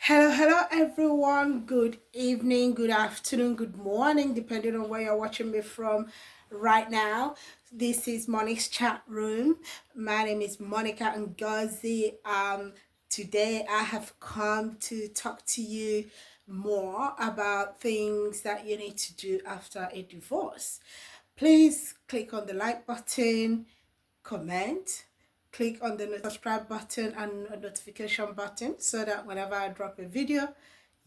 Hello everyone. Good evening, good afternoon, good morning, depending on where you're watching me from right now. This is Monica's chat room. My name is Monica Ngozi. Today I have come to talk to you more about things that you need to do after a divorce. Please click on the like button, comment, click on the subscribe button and notification button so that whenever I drop a video,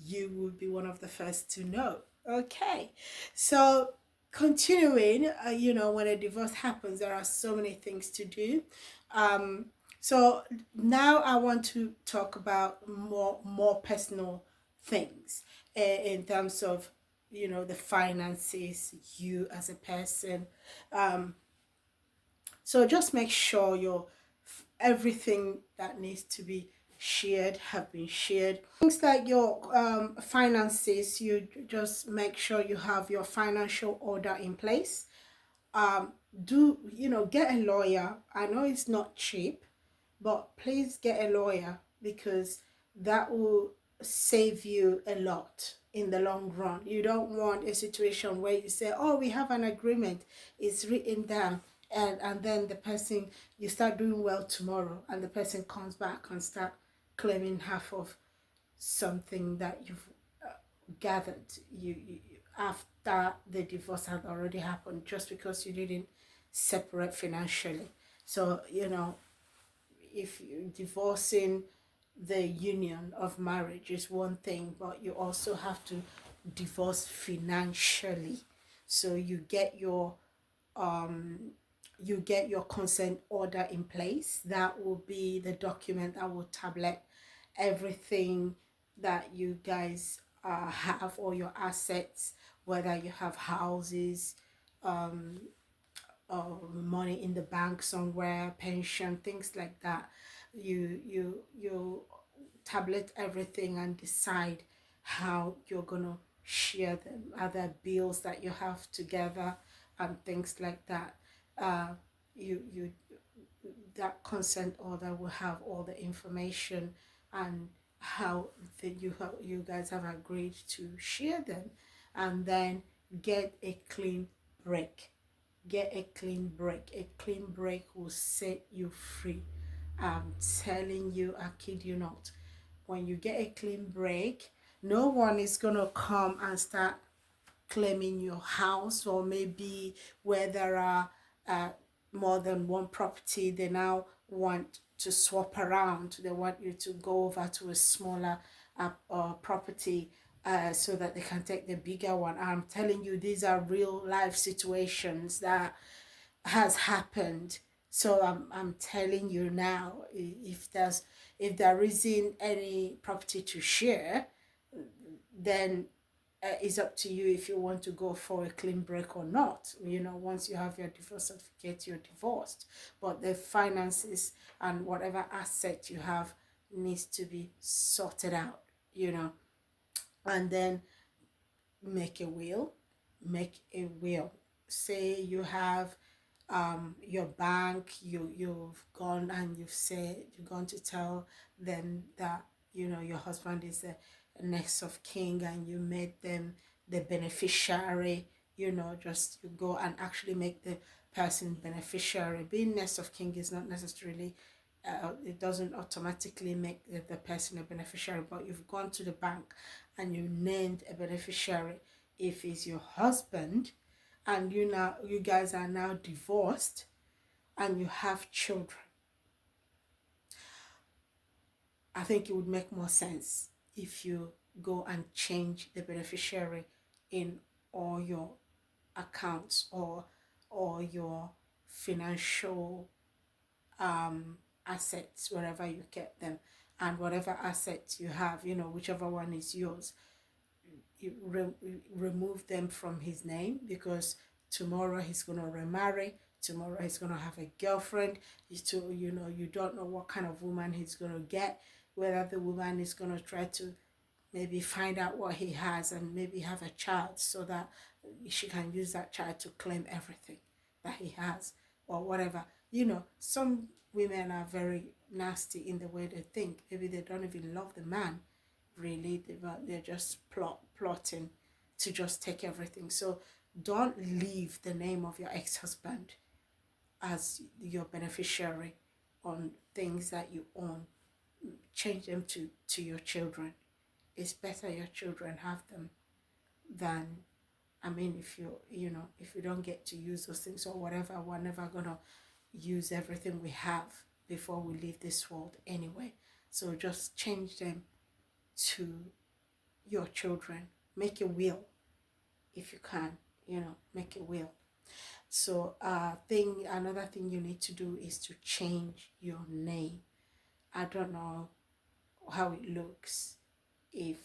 you will be one of the first to know. Okay, so continuing, when a divorce happens, there are so many things to do. Um, so now I want to talk about more personal things in terms of the finances, you as a person. Um, so just make sure your everything that needs to be shared have been shared. Things like your finances, you just make sure you have your financial order in place. Do get a lawyer. I know it's not cheap, but please get a lawyer because that will save you a lot in the long run. You don't want a situation where you say, oh, we have an agreement, it's written down, and then the person, you start doing well tomorrow and the person comes back and start claiming half of something that you've gathered after the divorce had already happened, just because you didn't separate financially. So if you divorcing the union of marriage is one thing, but you also have to divorce financially. So um you get your consent order in place. That will be the document that will tablet everything that you guys have, or your assets, whether you have houses, um money in the bank somewhere, pension, things like that. You tablet everything and decide how you're gonna share them, other bills that you have together and things like that. You that consent order will have all the information and how you guys have agreed to share them, and then get a clean break. Get a clean break. A clean break will set you free. I'm telling you, I kid you not. When you get a clean break, no one is gonna come and start claiming your house, or maybe where there are uh, more than one property, they now want to swap around. They want you to go over to a smaller property so that they can take the bigger one. I'm telling you, these are real life situations that has happened. So I'm telling you now, if there isn't any property to share, then it's up to you if you want to go for a clean break or not. Once you have your divorce certificate, you're divorced. But the finances and whatever asset you have needs to be sorted out, and then make a will. Make a will. Say you have your bank, you've gone and you've gone to tell them that your husband is the next of kin, and you made them the beneficiary. Just you go and actually make the person beneficiary. Being next of kin is not necessarily it doesn't automatically make the person a beneficiary, but you've gone to the bank and you named a beneficiary. If it's your husband and you guys are now divorced and you have children, I think it would make more sense if you go and change the beneficiary in all your accounts, or your financial assets, wherever you get them, and whatever assets you have, whichever one is yours, you remove them from his name, because tomorrow he's going to remarry. Tomorrow he's going to have a girlfriend. You don't know what kind of woman he's going to get, whether the woman is going to try to maybe find out what he has and maybe have a child, so that she can use that child to claim everything that he has, or whatever. Some women are very nasty in the way they think. Maybe they don't even love the man really, they're just plotting to just take everything. So don't leave the name of your ex-husband as your beneficiary on things that you own. Change them to your children. It's better your children have them than, I mean, if if you don't get to use those things or whatever, we're never gonna use everything we have before we leave this world anyway. So just change them to your children. Make a will if you can, make a will. So another thing you need to do is to change your name. I don't know how it looks if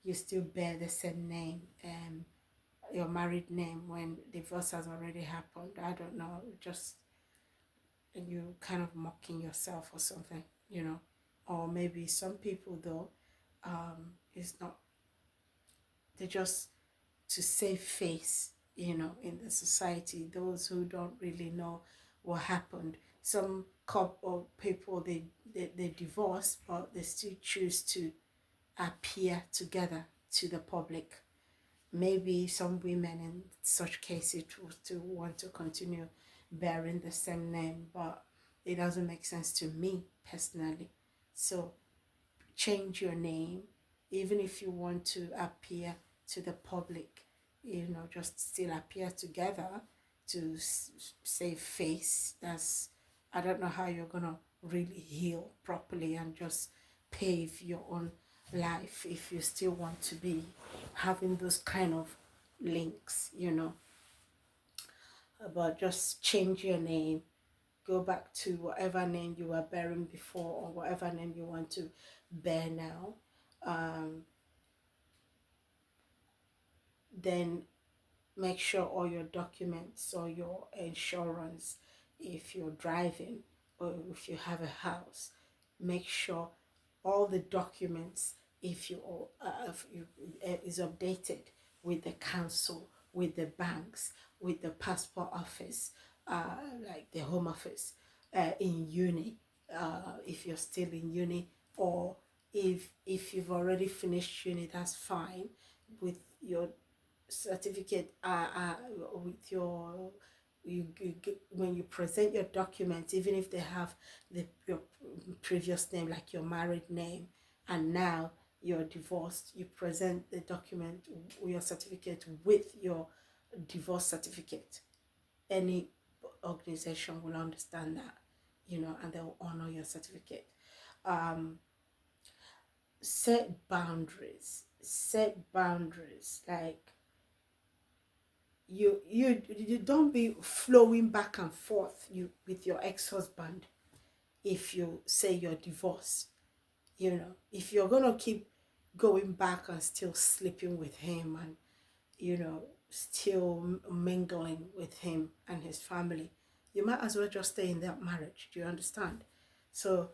you still bear the same name, your married name, when divorce has already happened. I don't know, just you kind of mocking yourself or something, or maybe some people though, it's not, they just to save face, in the society, those who don't really know what happened. Some couple people, they divorce, but they still choose to appear together to the public. Maybe some women in such cases will still want to continue bearing the same name, but it doesn't make sense to me personally. So change your name, even if you want to appear to the public, just still appear together to save face. I don't know how you're gonna really heal properly and just pave your own life if you still want to be having those kind of links, but just change your name, go back to whatever name you were bearing before or whatever name you want to bear now. Then make sure all your documents or your insurance, if you're driving or if you have a house, make sure all the documents, if you is updated with the council, with the banks, with the passport office, like the home office, in uni, if you're still in uni, or if you've already finished uni, that's fine, with your certificate, with when you present your documents, even if they have your previous name, like your married name, and now you're divorced, you present the document, your certificate, with your divorce certificate. Any organization will understand that, and they'll honor your certificate. Set boundaries. Like, you don't be flowing back and forth with your ex-husband. If you say you're divorced, if you're gonna keep going back and still sleeping with him, and still mingling with him and his family, you might as well just stay in that marriage. Do you understand? So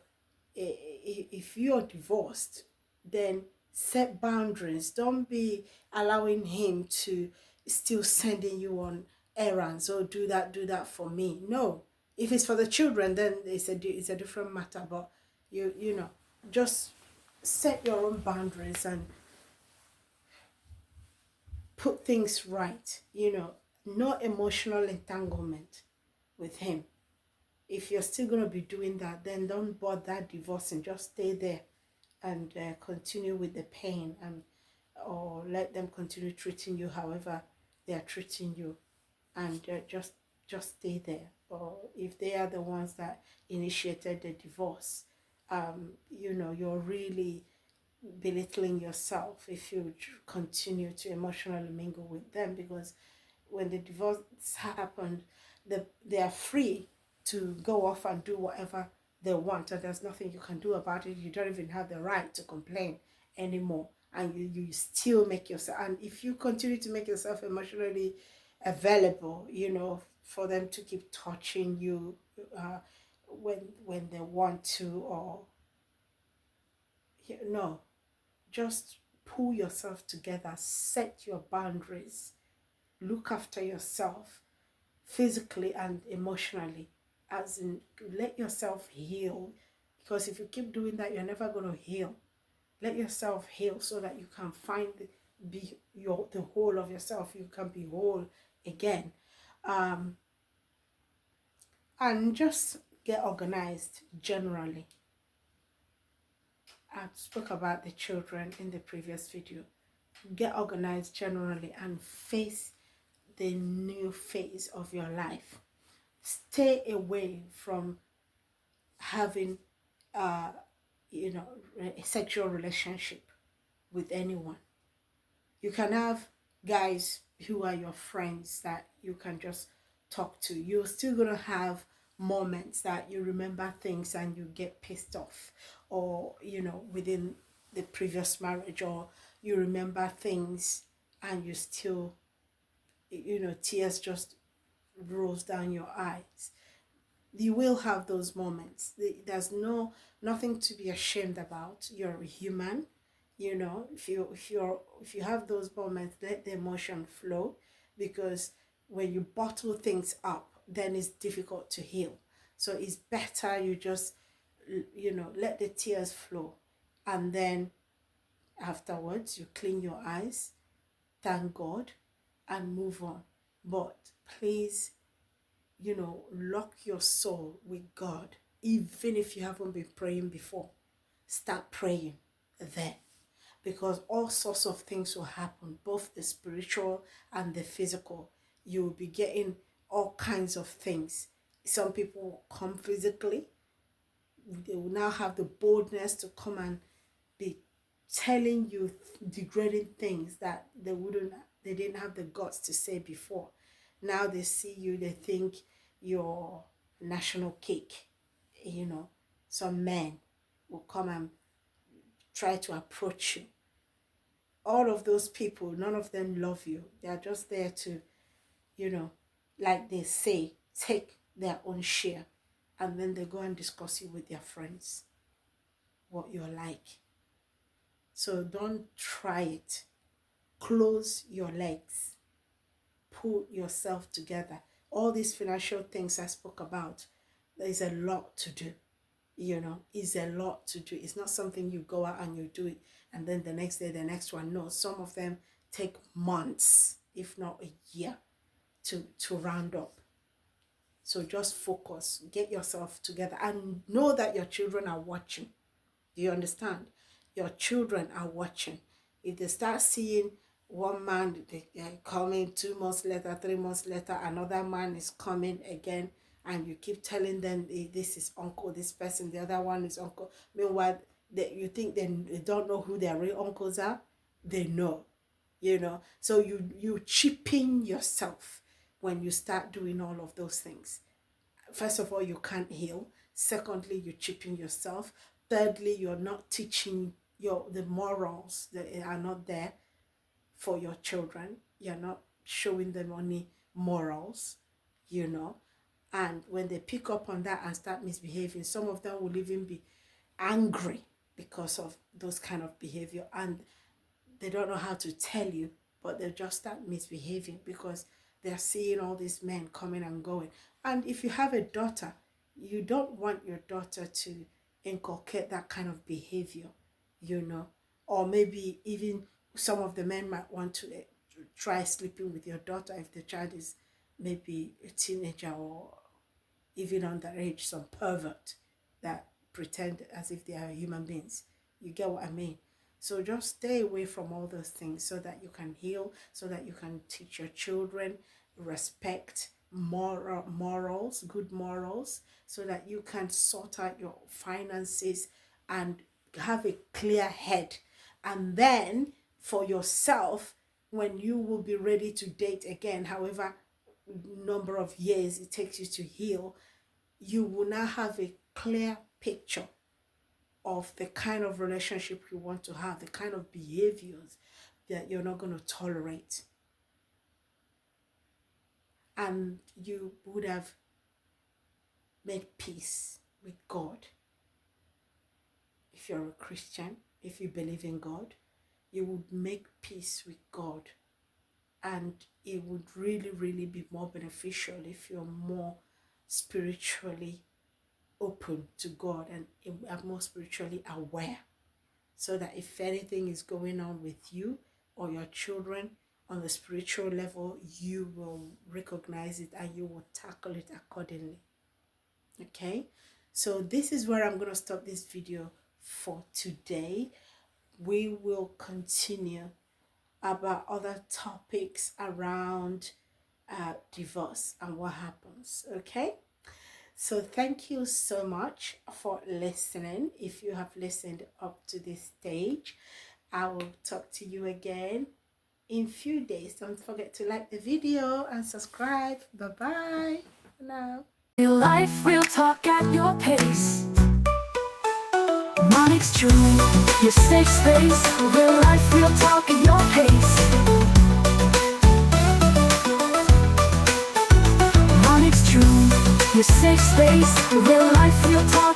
if you're divorced, then set boundaries. Don't be allowing him to still sending you on errands, or do that for me. No. If it's for the children, then it's a different matter. But just set your own boundaries and put things right. No emotional entanglement with him. If you're still going to be doing that, then don't bother divorcing. Just stay there and continue with the pain, or let them continue treating you however they are treating you, and just stay there. Or if they are the ones that initiated the divorce, you're really belittling yourself if you continue to emotionally mingle with them, because when the divorce happened, they are free to go off and do whatever they want, and there's nothing you can do about it. You don't even have the right to complain anymore, and you still make yourself, and if you continue to make yourself emotionally available, for them to keep touching you when they want to, or no, just pull yourself together, set your boundaries, look after yourself physically and emotionally, as in let yourself heal, because if you keep doing that, you're never going to heal. Let yourself heal so that you can find the whole of yourself. You can be whole again. Um, and just get organized generally. I spoke about the children in the previous video. Get organized generally and face the new phase of your life. Stay away from having you know, a sexual relationship with anyone. You can have guys who are your friends that you can just talk to. You're still gonna have moments that you remember things and you get pissed off, or you know, within the previous marriage, or you remember things and you still, you know, tears just rolls down your eyes. You will have those moments. There's nothing to be ashamed about. You're a human. You know, if you have those moments, let the emotion flow, because when you bottle things up, then it's difficult to heal. So it's better you just, you know, let the tears flow, and then afterwards you clean your eyes, thank God, and move on. But please, you know, lock your soul with God. Even if you haven't been praying before, start praying then, because all sorts of things will happen, both the spiritual and the physical. You will be getting all kinds of things. Some people will come physically. They will now have the boldness to come and be telling you degrading things that they didn't have the guts to say before. Now they see you, they think you're national cake. You know, some men will come and try to approach you. All of those people, none of them love you. They are just there to, you know, like they say, take their own share. And then they go and discuss you with their friends, what you're like. So don't try it. Close your legs. Pull yourself together. All these financial things I spoke about, there's a lot to do. You know, it's a lot to do. It's not something you go out and you do it and then the next day, the next one. No, some of them take months, if not a year, to round up. So just focus, get yourself together, and know that your children are watching. Do you understand? Your children are watching. If they start seeing one man coming 2 months later, 3 months later, another man is coming again, and you keep telling them this is uncle, this person, the other one is uncle. Meanwhile, you think they don't know who their real uncles are. They know, you know. So you cheapen yourself when you start doing all of those things. First of all, you can't heal. Secondly, you cheapen yourself. Thirdly, you're not teaching the morals that are not there for your children. You're not showing them any morals, you know. And when they pick up on that and start misbehaving, some of them will even be angry because of those kind of behavior, and they don't know how to tell you, but they just start misbehaving because they're seeing all these men coming and going. And if you have a daughter, you don't want your daughter to inculcate that kind of behavior, you know. Or maybe even some of the men might want to try sleeping with your daughter if the child is maybe a teenager or even underage, some pervert that pretend as if they are human beings. You get what I mean? So just stay away from all those things so that you can heal, so that you can teach your children respect, morals, good morals, so that you can sort out your finances and have a clear head. And then for yourself, when you will be ready to date again, however number of years it takes you to heal, you will now have a clear picture of the kind of relationship you want to have, the kind of behaviors that you're not going to tolerate. And you would have made peace with God. If you're a Christian, if you believe in God, you would make peace with God. And it would really, really be more beneficial if you're more spiritually open to God and are more spiritually aware. so that if anything is going on with you or your children on the spiritual level, you will recognize it and you will tackle it accordingly. Okay, so this is where I'm going to stop this video for today. We will continue about other topics around divorce and what happens. Okay, so thank you so much for listening. If you have listened up to this stage, I will talk to you again in few days. Don't forget to like the video and subscribe. Bye bye for now. Real life, real talk at your pace. Monix True, your safe space. Real life, real talk at your pace. Monix True, your safe space. Real life, real talk.